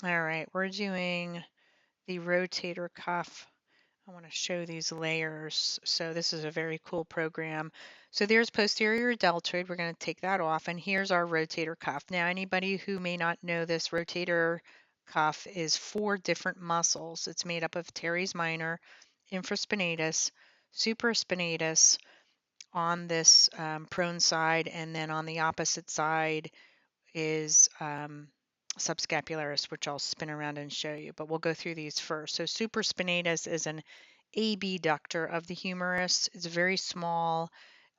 All right, we're doing the rotator cuff. I want to show these layers. So this is a very cool program. So there's posterior deltoid. We're going to take that off. And here's our rotator cuff. Now, anybody who may not know this, rotator cuff is 4 different muscles. It's made up of teres minor, infraspinatus, supraspinatus on this prone side, and then on the opposite side is subscapularis, which I'll spin around and show you, but we'll go through these first. So supraspinatus is an abductor of the humerus. It's very small.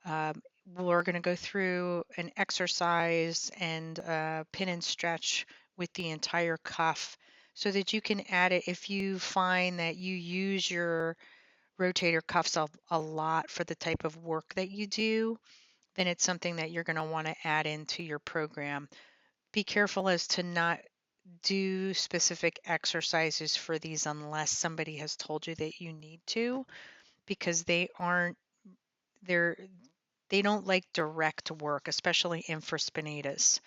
Um, we're going to go through an exercise and pin and stretch with the entire cuff so that you can add it if you find that you use your rotator cuffs a lot for the type of work that you do, then it's something that you're going to want to add into your program. Be careful as to not do specific exercises for these unless somebody has told you that you need to, because they're they don't like direct work, especially infraspinatus.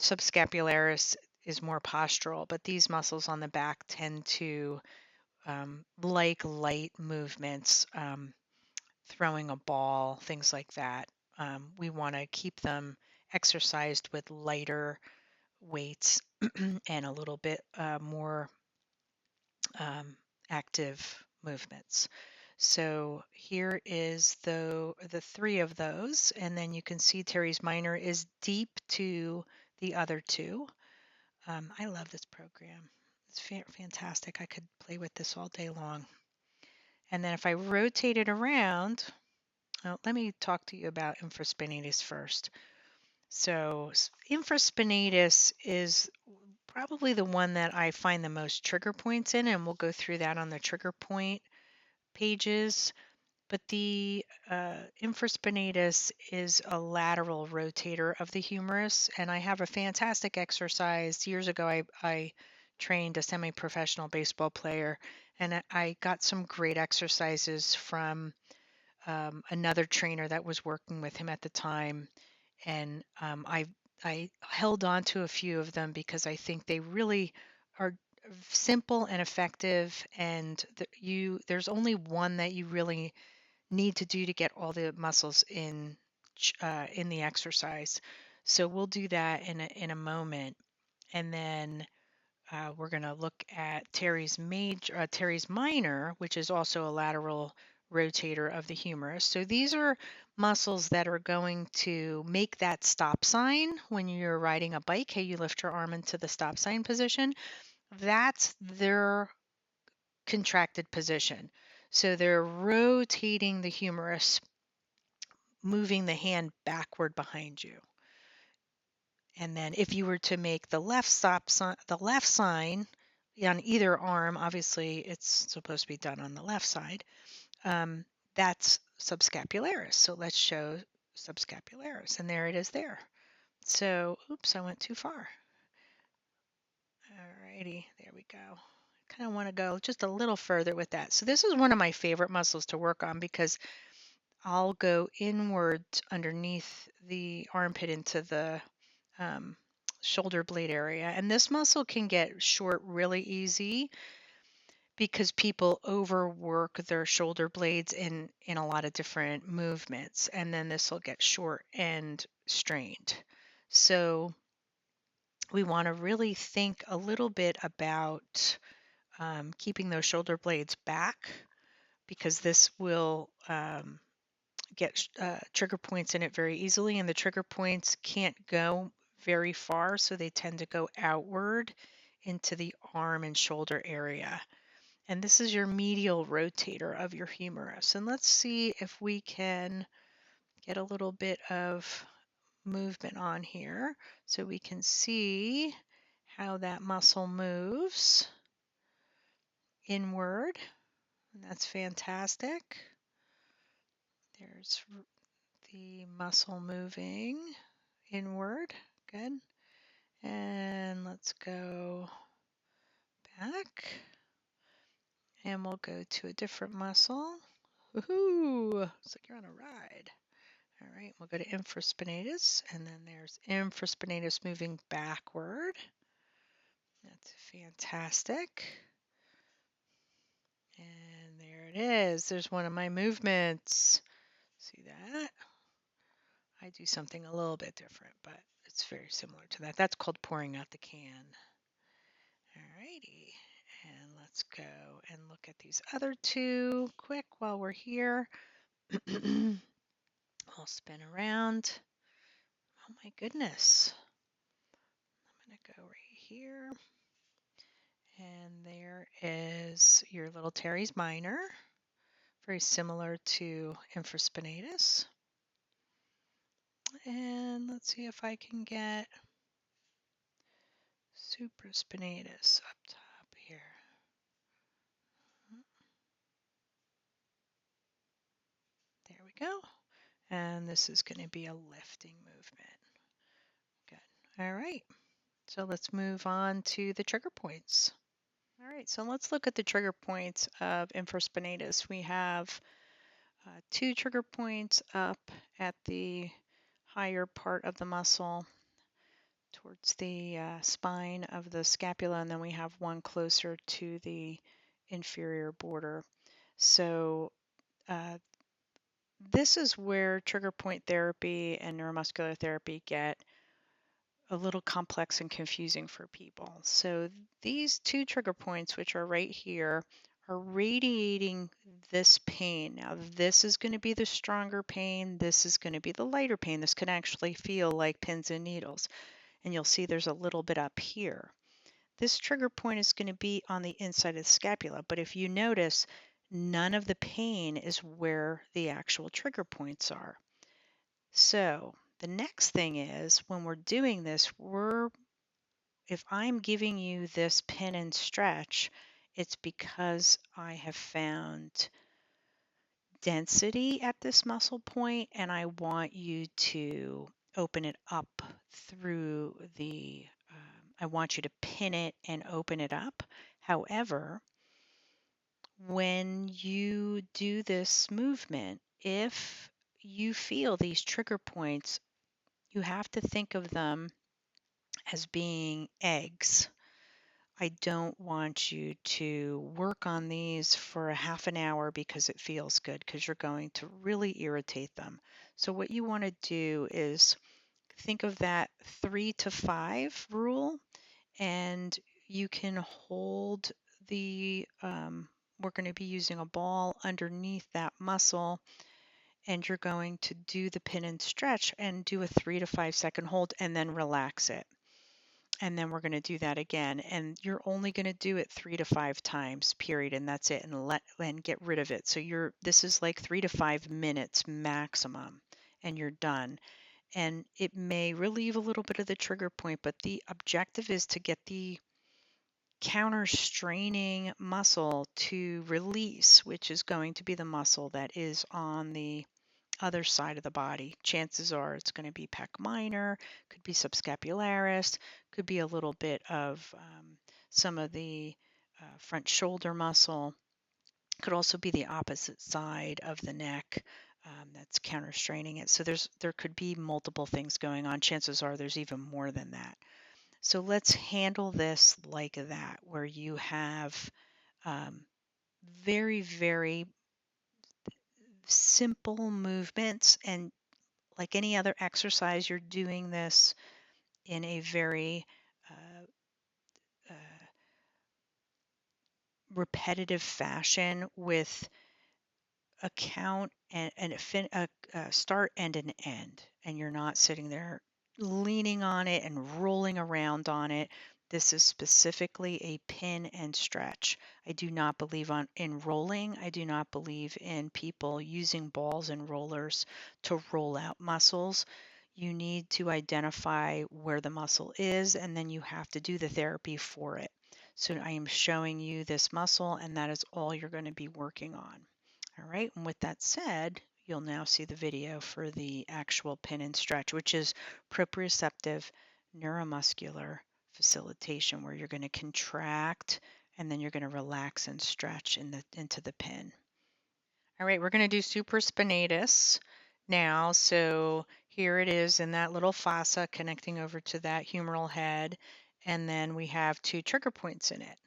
Subscapularis is more postural, but these muscles on the back tend to like light movements, throwing a ball, things like that. We want to keep them exercised with lighter weights and a little bit more um, active movements. So here is the 3 of those, and then you can see teres minor is deep to the other 2. I love this program. It's fantastic. I could play with this all day long. And then if I rotate it around, well, let me talk to you about infraspinatus first. So infraspinatus is probably the one that I find the most trigger points in, and we'll go through that on the trigger point pages. But the infraspinatus is a lateral rotator of the humerus, and I have a fantastic exercise. Years ago, I trained a semi-professional baseball player, and I got some great exercises from another trainer that was working with him at the time, and I held on to a few of them because I think they really are simple and effective, and there's only one that you really need to do to get all the muscles in the exercise. So we'll do that in a moment, and then we're going to look at teres minor, which is also a lateral rotator of the humerus. So these are muscles that are going to make that stop sign when you're riding a bike. Hey, you lift your arm into the stop sign position. That's their contracted position. So they're rotating the humerus, moving the hand backward behind you. And then if you were to make the left sign on either arm, obviously it's supposed to be done on the left side. Um, that's subscapularis. So let's show subscapularis, and there it is there. So, oops, I went too far. Alrighty, there we go. Kind of want to go just a little further with that. So this is one of my favorite muscles to work on because I'll go inward underneath the armpit into the um, shoulder blade area. And this muscle can get short really easy because people overwork their shoulder blades in a lot of different movements. And then this will get short and strained. So we want to really think a little bit about keeping those shoulder blades back because this will get trigger points in it very easily, and the trigger points can't go very far, so they tend to go outward into the arm and shoulder area. And this is your medial rotator of your humerus. And let's see if we can get a little bit of movement on here so we can see how that muscle moves inward. And that's fantastic. There's the muscle moving inward. Good. And let's go back. And we'll go to a different muscle. Woohoo! It's like you're on a ride. All right, we'll go to infraspinatus, and then there's infraspinatus moving backward. That's fantastic. And there it is. There's one of my movements. See that? I do something a little bit different, but it's very similar to that. That's called pouring out the can. Alrighty. And let's go and look at these other two quick while we're here. I'll spin around. Oh my goodness. I'm going to go right here. And there is your little teres minor, very similar to infraspinatus. And let's see if I can get supraspinatus up top here. There we go. And this is going to be a lifting movement. Good. All right. So let's move on to the trigger points. All right, so let's look at the trigger points of infraspinatus. We have two trigger points up at the higher part of the muscle towards the spine of the scapula, and then we have one closer to the inferior border. So this is where trigger point therapy and neuromuscular therapy get a little complex and confusing for people. So these two trigger points, which are right here, are radiating this pain. Now this is going to be the stronger pain. This is going to be the lighter pain. This can actually feel like pins and needles. And you'll see there's a little bit up here. This trigger point is going to be on the inside of the scapula. But if you notice, none of the pain is where the actual trigger points are. So the next thing is when we're doing this, if I'm giving you this pin and stretch, it's because I have found density at this muscle point and I want you to open it up through I want you to pin it and open it up. However, when you do this movement, if you feel these trigger points, you have to think of them as being eggs. I don't want you to work on these for a half an hour because it feels good, because you're going to really irritate them. So what you want to do is think of that 3 to 5 rule, and you can hold we're going to be using a ball underneath that muscle, and you're going to do the pin and stretch and do a 3 to 5 second hold and then relax it. And then we're going to do that again. And you're only going to do it 3 to 5 times, period. And that's it. And get rid of it. So this is like 3 to 5 minutes maximum, and you're done. And it may relieve a little bit of the trigger point, but the objective is to get the counter straining muscle to release, which is going to be the muscle that is on the other side of the body. Chances are it's going to be pec minor, could be subscapularis, could be a little bit of some of the front shoulder muscle. Could also be the opposite side of the neck that's counter straining it. So there could be multiple things going on. Chances are there's even more than that. So let's handle this like that, where you have very, very simple movements, and like any other exercise, you're doing this in a very uh, repetitive fashion with a count and a start and an end. And you're not sitting there leaning on it and rolling around on it. This is specifically a pin and stretch. I do not believe in rolling. I do not believe in people using balls and rollers to roll out muscles. You need to identify where the muscle is, and then you have to do the therapy for it. So I am showing you this muscle, and that is all you're going to be working on. All right, and with that said, you'll now see the video for the actual pin and stretch, which is proprioceptive neuromuscular facilitation, where you're going to contract and then you're going to relax and stretch into the pin. All right, we're going to do supraspinatus now. So here it is in that little fossa connecting over to that humeral head. and then we have 2 trigger points in it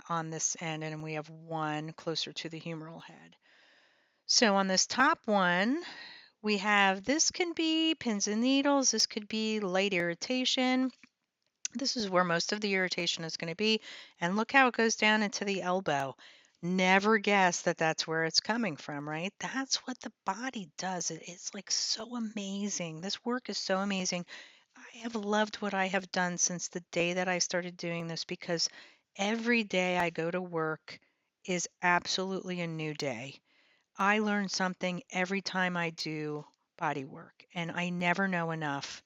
on this end, and we have one closer to the humeral head. So on this top one, we have, this can be pins and needles, this could be light irritation. This is where most of the irritation is going to be. And look how it goes down into the elbow. Never guess that that's where it's coming from, right? That's what the body does. It's like so amazing. This work is so amazing. I have loved what I have done since the day that I started doing this, because every day I go to work is absolutely a new day. I learn something every time I do body work, and I never know enough.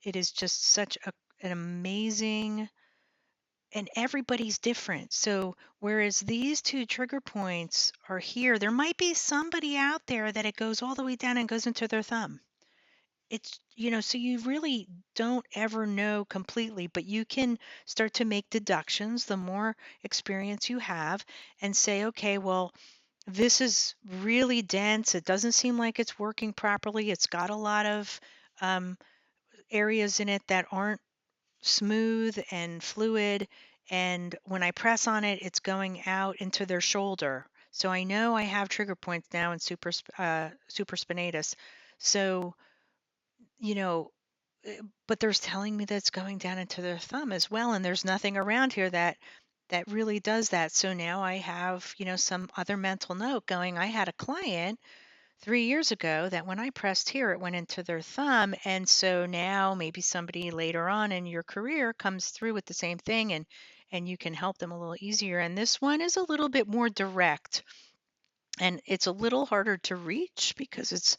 It is just such an amazing, and everybody's different. So whereas these 2 trigger points are here, there might be somebody out there that it goes all the way down and goes into their thumb. It's, so you really don't ever know completely, but you can start to make deductions the more experience you have, and say, okay, well, this is really dense. It doesn't seem like it's working properly. It's got a lot of um, areas in it that aren't smooth and fluid. And when I press on it, it's going out into their shoulder. So I know I have trigger points now in supraspinatus. So, you know, but there's telling me that it's going down into their thumb as well. And there's nothing around here that really does that. So now I have, some other mental note going. I had a client 3 years ago that when I pressed here, it went into their thumb. And so now maybe somebody later on in your career comes through with the same thing, and you can help them a little easier. And this one is a little bit more direct, and it's a little harder to reach because it's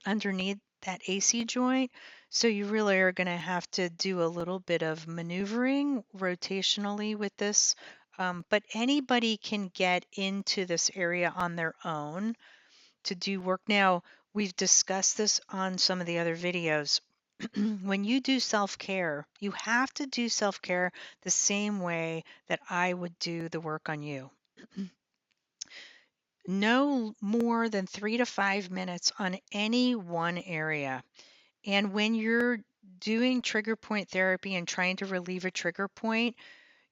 underneath that AC joint. So you really are going to have to do a little bit of maneuvering rotationally with this. But anybody can get into this area on their own to do work. Now, we've discussed this on some of the other videos. When you do self-care, you have to do self-care the same way that I would do the work on you. No more than 3 to 5 minutes on any one area. And when you're doing trigger point therapy and trying to relieve a trigger point,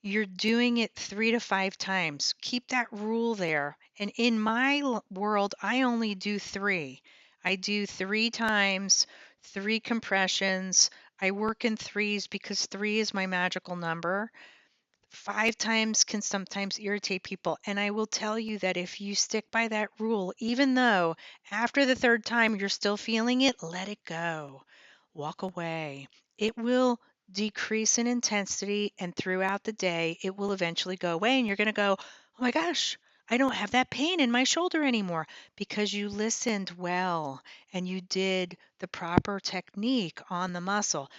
you're doing it 3 to 5 times. Keep that rule there. And in my world, I only do 3. I do 3 times, 3 compressions. I work in threes because 3 is my magical number. 5 times can sometimes irritate people. And I will tell you that if you stick by that rule, even though after the 3rd time you're still feeling it, let it go. Walk away. It will decrease in intensity, and throughout the day, it will eventually go away. And you're going to go, oh my gosh, I don't have that pain in my shoulder anymore, because you listened well and you did the proper technique on the muscle.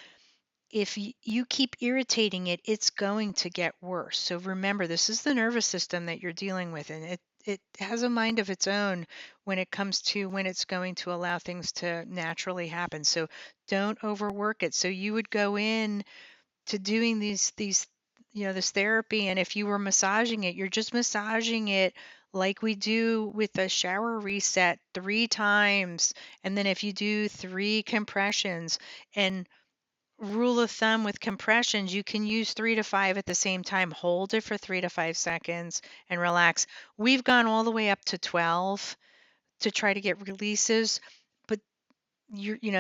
If you keep irritating it, it's going to get worse. So remember, this is the nervous system that you're dealing with, and it has a mind of its own when it comes to when it's going to allow things to naturally happen. So don't overwork it. So you would go in to doing these this therapy, and if you were massaging it, you're just massaging it like we do with a shower reset 3 times. And then if you do 3 compressions, and rule of thumb with compressions, you can use 3 to 5 at the same time. Hold it for 3 to 5 seconds and relax. We've gone all the way up to 12 to try to get releases, but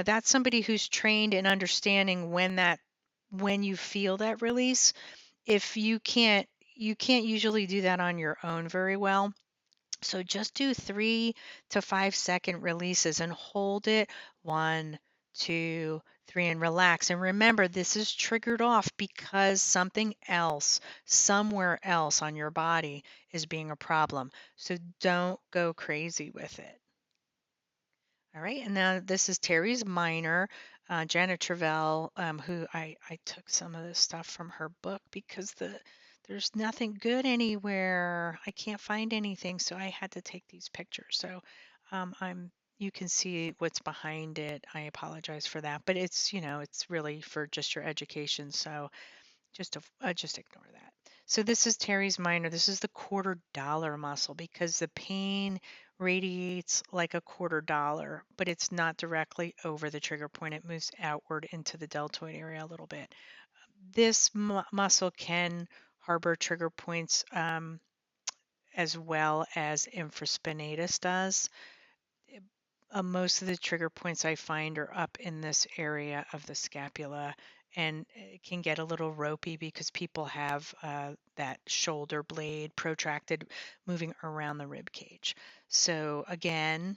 that's somebody who's trained in understanding when you feel that release. If you can't usually do that on your own very well. So just do 3 to 5 second releases and hold it. 1, 2, 3, and relax. And remember, this is triggered off because something else, somewhere else on your body is being a problem. So don't go crazy with it. All right, and now this is Terry's minor, Janet Travell, who I took some of this stuff from her book because there's nothing good anywhere. I can't find anything, so I had to take these pictures. So you can see what's behind it. I apologize for that, but it's really for just your education. So just ignore that. So this is Terry's minor. This is the $quarter muscle because the pain radiates like a $quarter, but it's not directly over the trigger point. It moves outward into the deltoid area a little bit. This muscle can harbor trigger points as well as infraspinatus does. Most of the trigger points I find are up in this area of the scapula, and it can get a little ropey because people have that shoulder blade protracted moving around the rib cage. So again,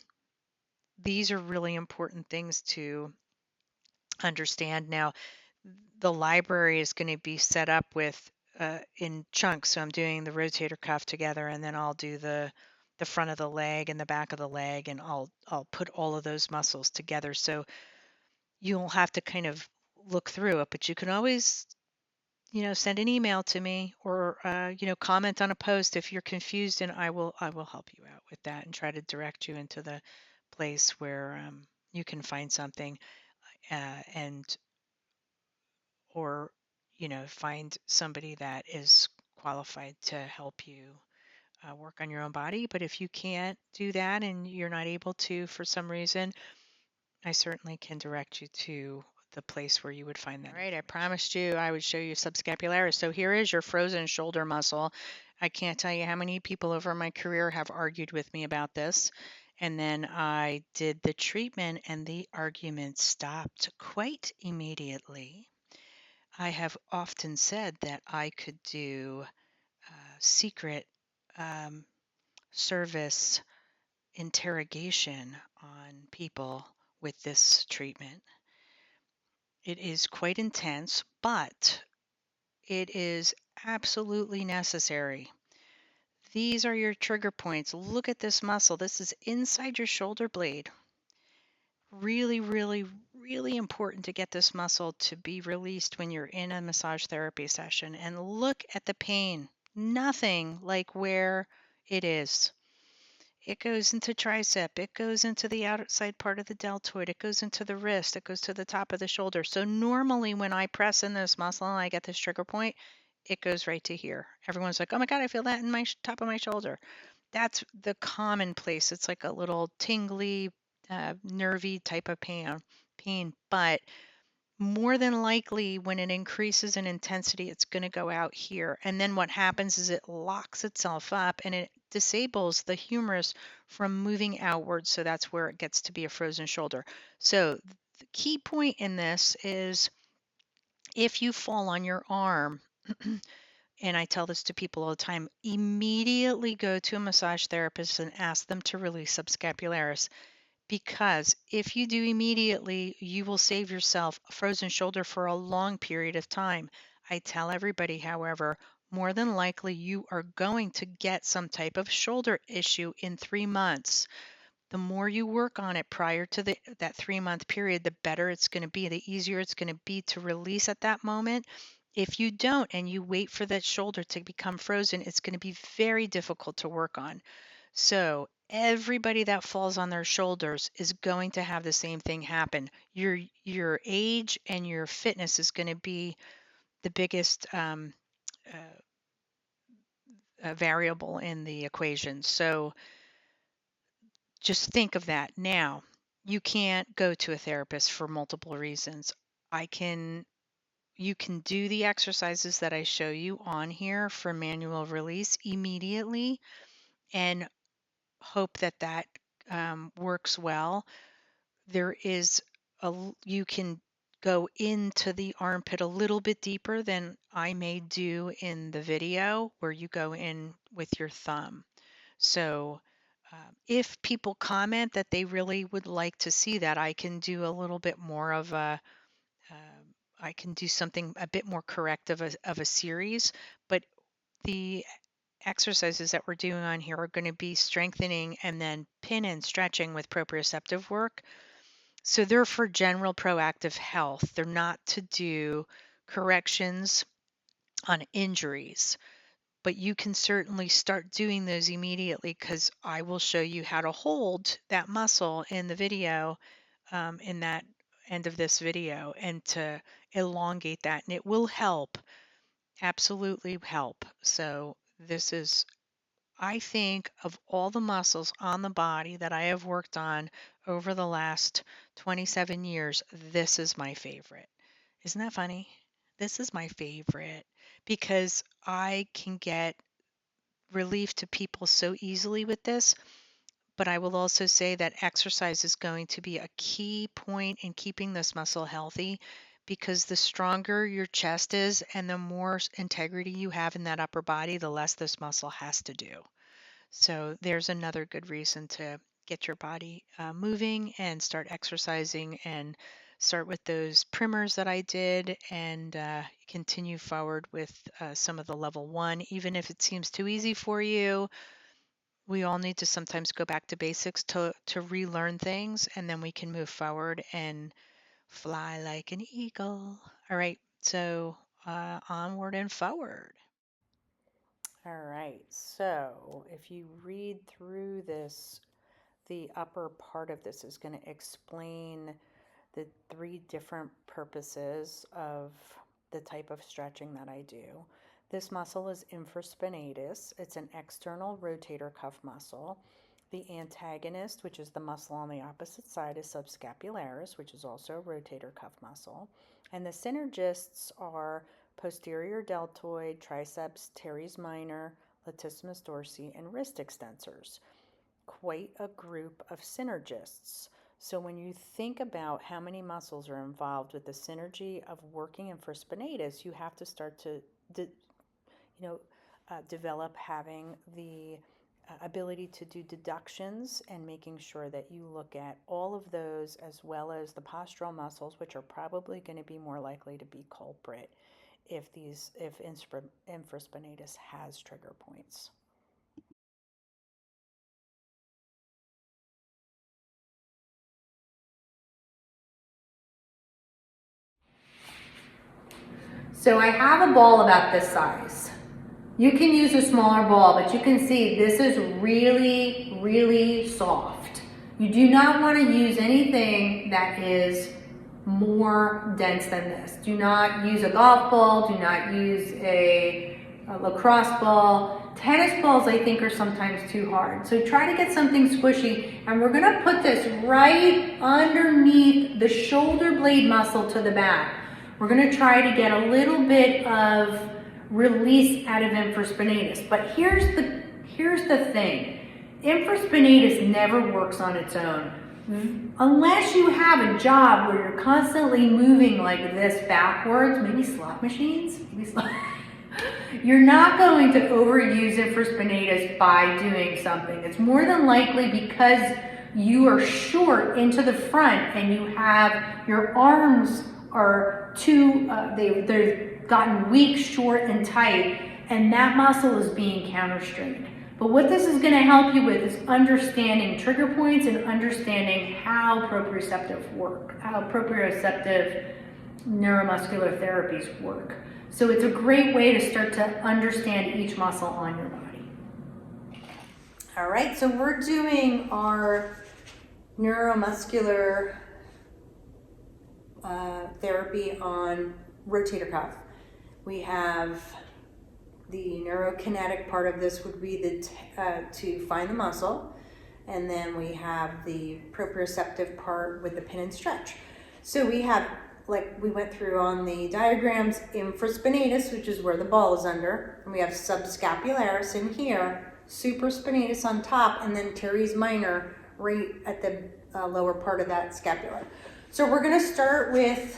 these are really important things to understand. Now, the library is going to be set up with in chunks. So I'm doing the rotator cuff together, and then I'll do the front of the leg and the back of the leg, and I'll put all of those muscles together. So you'll have to kind of look through it, but you can always send an email to me or comment on a post if you're confused, and I will help you out with that and try to direct you into the place where you can find something and or find somebody that is qualified to help you work on your own body. But if you can't do that and you're not able to for some reason, I certainly can direct you to the place where you would find that. All right, I promised you I would show you subscapularis. So here is your frozen shoulder muscle. I can't tell you how many people over my career have argued with me about this. And then I did the treatment and the argument stopped quite immediately. I have often said that I could do secret um, service interrogation on people with this treatment. It is quite intense, but it is absolutely necessary. These are your trigger points. Look at this muscle. This is inside your shoulder blade. Really, really, really important to get this muscle to be released when you're in a massage therapy session. And look at the pain. Nothing like where it is. It goes into tricep. It goes into the outside part of the deltoid. It goes into the wrist. It goes to the top of the shoulder. So normally when I press in this muscle and I get this trigger point, it goes right to here. Everyone's like, oh my God, I feel that in my top of my shoulder. That's the common place. It's like a little tingly, nervy type of pain. But more than likely, when it increases in intensity, it's going to go out here. And then what happens is it locks itself up and it disables the humerus from moving outwards. So that's where it gets to be a frozen shoulder. So the key point in this is if you fall on your arm, and I tell this to people all the time, immediately go to a massage therapist and ask them to release subscapularis. Because if you do immediately, you will save yourself a frozen shoulder for a long period of time. I tell everybody, however, more than likely you are going to get some type of shoulder issue in 3 months. The more you work on it prior to that 3 month period, the better it's going to be, the easier it's going to be to release at that moment. If you don't and you wait for that shoulder to become frozen, it's going to be very difficult to work on. So everybody that falls on their shoulders is going to have the same thing happen. Your age and your fitness is going to be the biggest uh, variable in the equation. So just think of that. Now, you can't go to a therapist for multiple reasons. I can You can do the exercises that I show you on here for manual release immediately and hope that that works well. There is you can go into the armpit a little bit deeper than I may do in the video where you go in with your thumb. So if people comment that they really would like to see that, I can do a little bit more of I can do something a bit more corrective of a series, but the exercises that we're doing on here are going to be strengthening and then pin and stretching with proprioceptive work. So they're for general proactive health. They're not to do corrections on injuries, but you can certainly start doing those immediately because I will show you how to hold that muscle in the video, in that end of this video, and to elongate that. And it will help, absolutely help. So this is, I think, of all the muscles on the body that I have worked on over the last 27 years, this is my favorite. Isn't that funny? This is my favorite because I can get relief to people so easily with this. But I will also say that exercise is going to be a key point in keeping this muscle healthy because the stronger your chest is and the more integrity you have in that upper body, the less this muscle has to do. So there's another good reason to get your body moving and start exercising and start with those primers that I did and continue forward with some of the level one. Even if it seems too easy for you, we all need to sometimes go back to basics to relearn things, and then we can move forward and fly like an eagle. All right, so onward and forward. All right, so if you read through this, the upper part of this is going to explain the three different purposes of the type of stretching that I do. This muscle is infraspinatus. It's an external rotator cuff muscle. The antagonist, which is the muscle on the opposite side, is subscapularis, which is also a rotator cuff muscle. And the synergists are posterior deltoid, triceps teres minor, latissimus dorsi, and wrist extensors. Quite a group of synergists. So when you think about how many muscles are involved with the synergy of working infraspinatus, you have to start to develop having the ability to do deductions and making sure that you look at all of those as well as the postural muscles, which are probably going to be more likely to be culprit if infraspinatus has trigger points. So I have a ball about this size. You can use a smaller ball, but you can see this is really, really soft. You do not want to use anything that is more dense than this. Do not use a golf ball. Do not use a lacrosse ball. Tennis balls, I think, are sometimes too hard. So try to get something squishy. And we're going to put this right underneath the shoulder blade muscle to the back. We're going to try to get a little bit of release out of infraspinatus. But here's the thing. Infraspinatus never works on its own. Unless you have a job where you're constantly moving like this backwards, maybe slot machines, you're not going to overuse infraspinatus by doing something. It's more than likely because you are short into the front and you have your arms are too, they've gotten weak, short, and tight, and that muscle is being counterstrained. But what this is going to help you with is understanding trigger points and understanding how proprioceptive work, how proprioceptive neuromuscular therapies work. So it's a great way to start to understand each muscle on your body. All right, so we're doing our neuromuscular therapy on rotator cuff. We have the neurokinetic part of this would be to find the muscle, and then we have the proprioceptive part with the pin and stretch. So we have, like we went through on the diagrams, infraspinatus, which is where the ball is under, and we have subscapularis in here, supraspinatus on top, and then teres minor right at the lower part of that scapula. So we're going to start with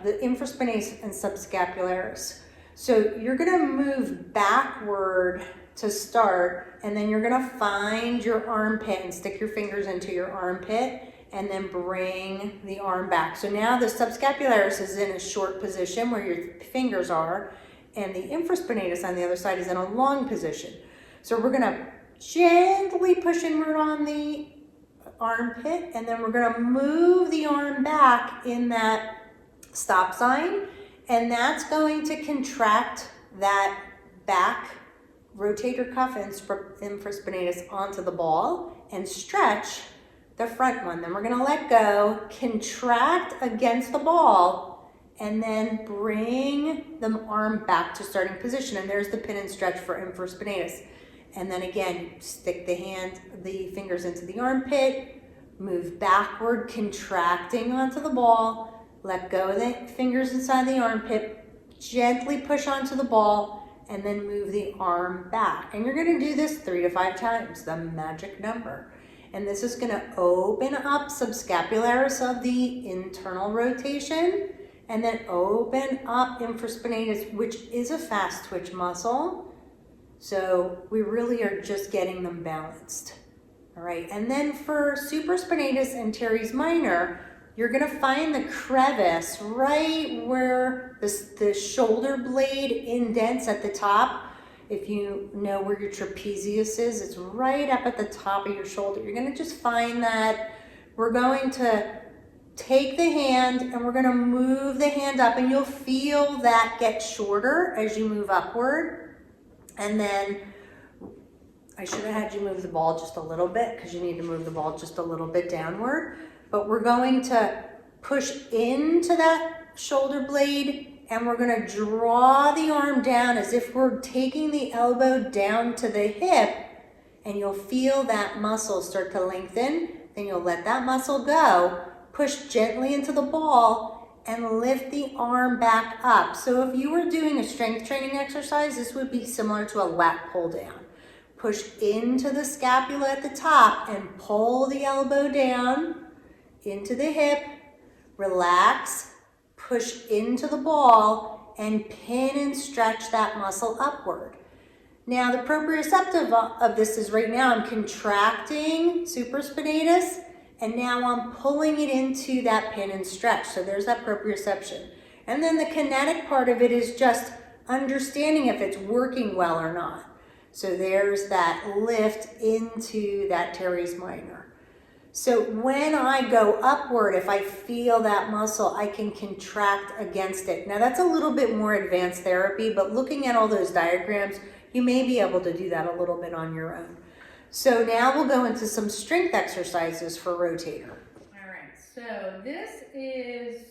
the infraspinatus and subscapularis. So you're going to move backward to start, and then you're going to find your armpit and stick your fingers into your armpit and then bring the arm back. So now the subscapularis is in a short position where your fingers are, and the infraspinatus on the other side is in a long position. So we're going to gently push inward on the armpit, and then we're going to move the arm back in that stop sign, and that's going to contract that back rotator cuff and infraspinatus onto the ball and stretch the front one. Then we're going to let go, contract against the ball, and then bring the arm back to starting position. And there's the pin and stretch for infraspinatus. And then again, stick the fingers into the armpit, move backward, contracting onto the ball, let go of the fingers inside the armpit, gently push onto the ball, and then move the arm back. And you're gonna do this 3 to 5 times, the magic number. And this is gonna open up subscapularis of the internal rotation, and then open up infraspinatus, which is a fast twitch muscle. So we really are just getting them balanced. All right, and then for supraspinatus and teres minor, you're gonna find the crevice right where the shoulder blade indents at the top. If you know where your trapezius is, it's right up at the top of your shoulder. You're gonna just find that. We're going to take the hand and we're gonna move the hand up, and you'll feel that get shorter as you move upward. And then I should have had you move the ball just a little bit, because you need to move the ball just a little bit downward. But we're going to push into that shoulder blade, and we're going to draw the arm down as if we're taking the elbow down to the hip, and you'll feel that muscle start to lengthen. Then you'll let that muscle go, push gently into the ball, and lift the arm back up. So if you were doing a strength training exercise, this would be similar to a lat pull down. Push into the scapula at the top and pull the elbow down into the hip, relax, push into the ball, and pin and stretch that muscle upward. Now the proprioceptive of this is right now I'm contracting supraspinatus, and now I'm pulling it into that pin and stretch. So there's that proprioception. And then the kinetic part of it is just understanding if it's working well or not. So there's that lift into that teres minor. So when I go upward, if I feel that muscle, I can contract against it. Now that's a little bit more advanced therapy, but looking at all those diagrams, you may be able to do that a little bit on your own. So now we'll go into some strength exercises for rotator. All right, so this is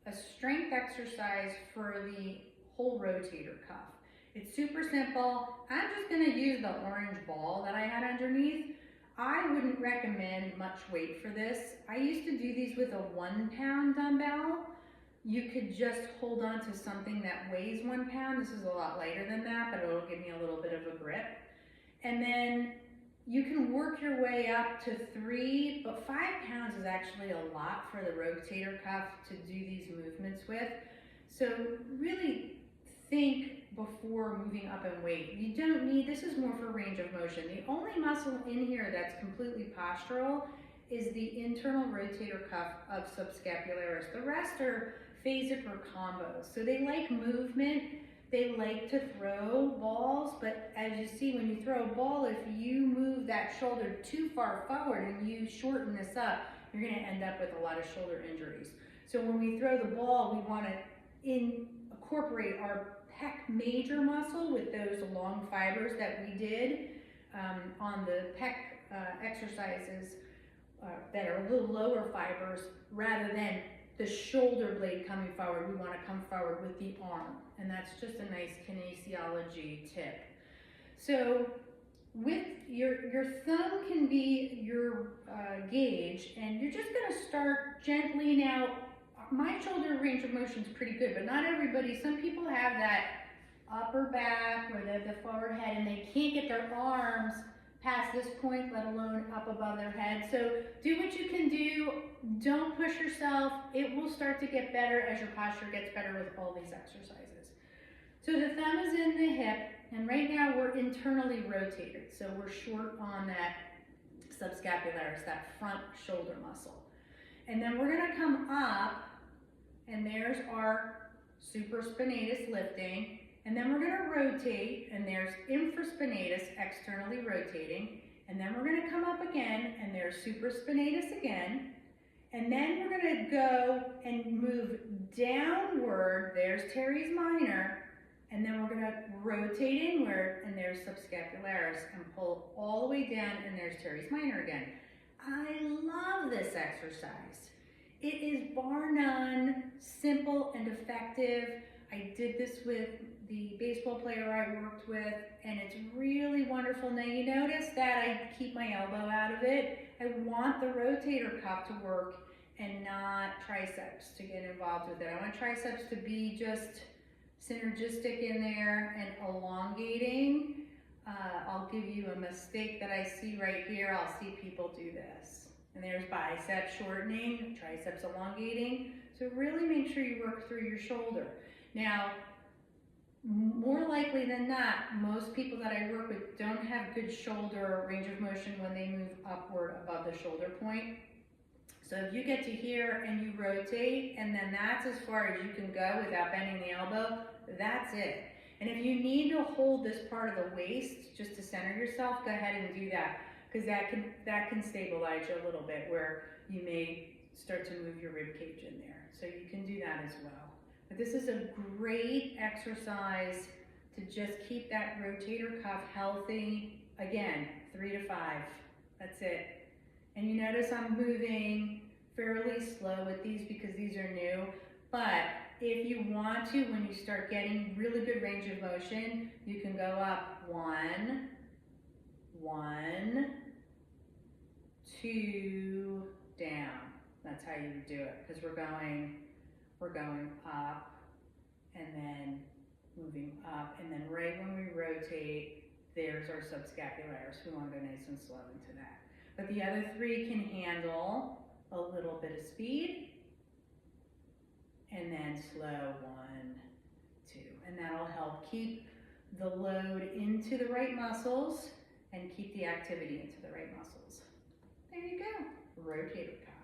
a strength exercise for the whole rotator cuff. It's super simple. I'm just gonna use the orange ball that I had underneath. I wouldn't recommend much weight for this. I used to do these with a 1 pound dumbbell. You could just hold on to something that weighs 1 pound. This is a lot lighter than that, but it'll give me a little bit of a grip. And then you can work your way up to 3, but 5 pounds is actually a lot for the rotator cuff to do these movements with. So really think before moving up in weight. You don't need, this is more for range of motion. The only muscle in here that's completely postural is the internal rotator cuff of subscapularis. The rest are phasic or combos. So they like movement. They like to throw balls, but as you see, when you throw a ball, if you move that shoulder too far forward and you shorten this up, you're going to end up with a lot of shoulder injuries. So when we throw the ball, we want to incorporate our pec major muscle with those long fibers that we did on the pec exercises that are a little lower fibers, rather than the shoulder blade coming forward. We want to come forward with the arm, and that's just a nice kinesiology tip. So with your thumb can be your gauge, and you're just going to start gently. Now my shoulder range of motion is pretty good, but not everybody. Some people have that upper back or the forward head, and they can't get their arms past this point, let alone up above their head. So do what you can do. Don't push yourself. It will start to get better as your posture gets better with all these exercises. So the thumb is in the hip, and right now we're internally rotated. So we're short on that subscapularis, that front shoulder muscle. And then we're gonna come up, and there's our supraspinatus lifting. And then we're going to rotate, and there's infraspinatus externally rotating. And then we're going to come up again, and there's supraspinatus again. And then we're going to go and move downward. There's teres minor. And then we're going to rotate inward, and there's subscapularis, and pull all the way down, and there's teres minor again. I love this exercise. It is bar none, simple and effective. I did this with the baseball player I worked with, and it's really wonderful. Now you notice that I keep my elbow out of it. I want the rotator cuff to work and not triceps to get involved with it. I want triceps to be just synergistic in there and elongating. I'll give you a mistake that I see right here. I'll see people do this. And there's bicep shortening, triceps elongating. So really make sure you work through your shoulder. Now, more likely than not, most people that I work with don't have good shoulder range of motion when they move upward above the shoulder point. So if you get to here and you rotate, and then that's as far as you can go without bending the elbow, that's it. And if you need to hold this part of the waist just to center yourself, go ahead and do that, because that can stabilize you a little bit where you may start to move your rib cage in there. So you can do that as well. But this is a great exercise to just keep that rotator cuff healthy. Again, 3 to 5. That's it. And you notice I'm moving fairly slow with these because these are new. But if you want to, when you start getting really good range of motion, you can go up 1, 1, 2, down. That's how you would do it, because we're going up and then moving up, and then right when we rotate, there's our subscapularis. We want to go nice and slow into that. But the other 3 can handle a little bit of speed, and then slow 1, 2. And that'll help keep the load into the right muscles and keep the activity into the right muscles. There you go, rotator cuff.